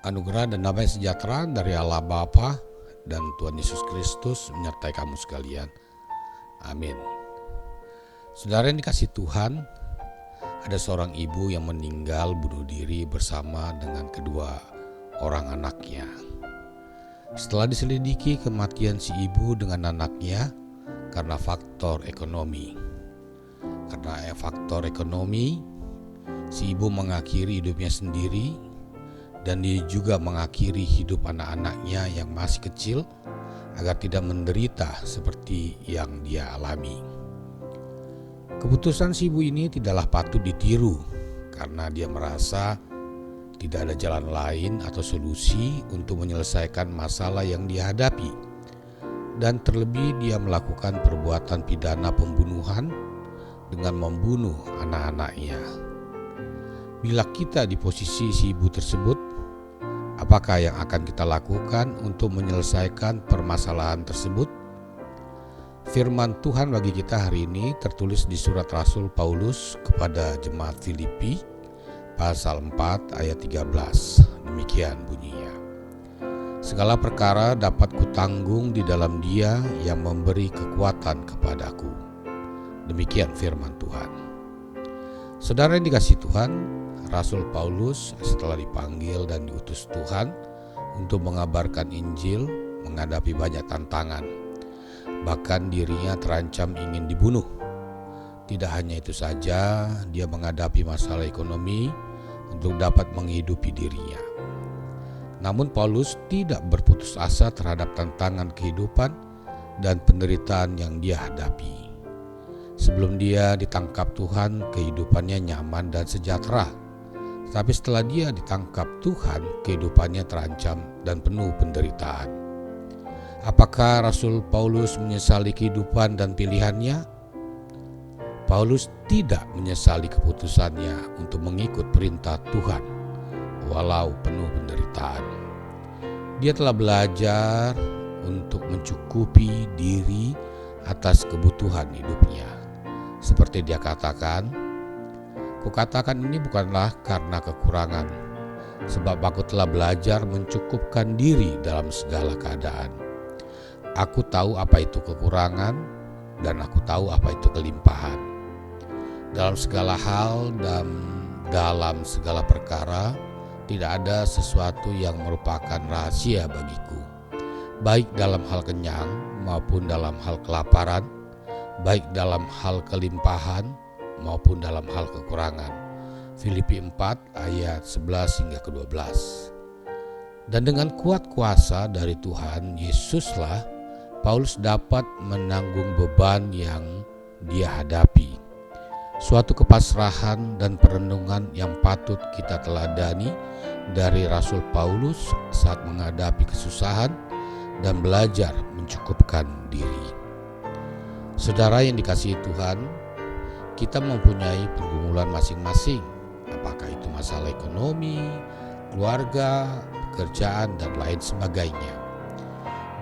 Anugerah dan damai sejahtera dari Allah Bapa dan Tuhan Yesus Kristus menyertai kamu sekalian. Amin. Saudara yang dikasihi Tuhan, ada seorang ibu yang meninggal bunuh diri bersama dengan kedua orang anaknya. Setelah diselidiki, kematian si ibu dengan anaknya karena faktor ekonomi. Karena faktor ekonomi, si ibu mengakhiri hidupnya sendiri, dan dia juga mengakhiri hidup anak-anaknya yang masih kecil agar tidak menderita seperti yang dia alami. Keputusan si ibu ini tidaklah patut ditiru karena dia merasa tidak ada jalan lain atau solusi untuk menyelesaikan masalah yang dia hadapi. Dan terlebih dia melakukan perbuatan pidana pembunuhan dengan membunuh anak-anaknya. Bila kita di posisi si ibu tersebut, apakah yang akan kita lakukan untuk menyelesaikan permasalahan tersebut? Firman Tuhan bagi kita hari ini tertulis di surat Rasul Paulus kepada jemaat Filipi, pasal 4 ayat 13. Demikian bunyinya. Segala perkara dapat kutanggung di dalam Dia yang memberi kekuatan kepadaku. Demikian firman Tuhan. Saudara yang dikasihi Tuhan, Rasul Paulus setelah dipanggil dan diutus Tuhan untuk mengabarkan Injil menghadapi banyak tantangan. Bahkan dirinya terancam ingin dibunuh. Tidak hanya itu saja, dia menghadapi masalah ekonomi untuk dapat menghidupi dirinya. Namun Paulus tidak berputus asa terhadap tantangan kehidupan dan penderitaan yang dia hadapi. Sebelum dia ditangkap Tuhan, kehidupannya nyaman dan sejahtera. Tapi setelah dia ditangkap Tuhan, kehidupannya terancam dan penuh penderitaan. Apakah Rasul Paulus menyesali kehidupan dan pilihannya? Paulus tidak menyesali keputusannya untuk mengikut perintah Tuhan, walau penuh penderitaan. Dia telah belajar untuk mencukupi diri atas kebutuhan hidupnya. Seperti dia katakan, "Kukatakan ini bukanlah karena kekurangan, sebab aku telah belajar mencukupkan diri dalam segala keadaan. Aku tahu apa itu kekurangan dan aku tahu apa itu kelimpahan. Dalam segala hal dan dalam segala perkara, tidak ada sesuatu yang merupakan rahasia bagiku, baik dalam hal kenyang maupun dalam hal kelaparan, baik dalam hal kelimpahan maupun dalam hal kekurangan." Filipi 4 ayat 11 hingga ke-12. Dan dengan kuat kuasa dari Tuhan Yesuslah Paulus dapat menanggung beban yang dia hadapi. Suatu kepasrahan dan perenungan yang patut kita teladani dari Rasul Paulus saat menghadapi kesusahan dan belajar mencukupkan diri. Saudara yang dikasihi Tuhan, kita mempunyai pergumulan masing-masing, apakah itu masalah ekonomi, keluarga, pekerjaan, dan lain sebagainya.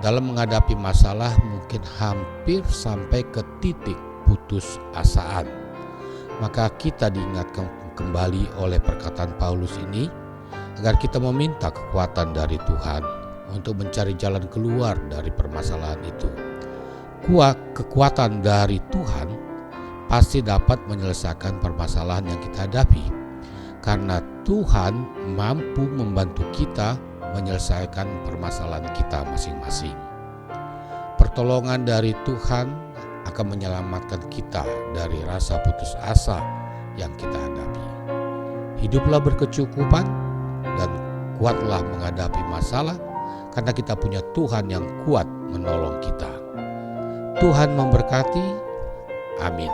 Dalam menghadapi masalah mungkin hampir sampai ke titik putus asaan. Maka kita diingatkan kembali oleh perkataan Paulus ini agar kita meminta kekuatan dari Tuhan untuk mencari jalan keluar dari permasalahan itu. Kekuatan dari Tuhan pasti dapat menyelesaikan permasalahan yang kita hadapi, karena Tuhan mampu membantu kita menyelesaikan permasalahan kita masing-masing. Pertolongan dari Tuhan akan menyelamatkan kita dari rasa putus asa yang kita hadapi. Hiduplah berkecukupan dan kuatlah menghadapi masalah, karena kita punya Tuhan yang kuat menolong kita. Tuhan memberkati. Amin.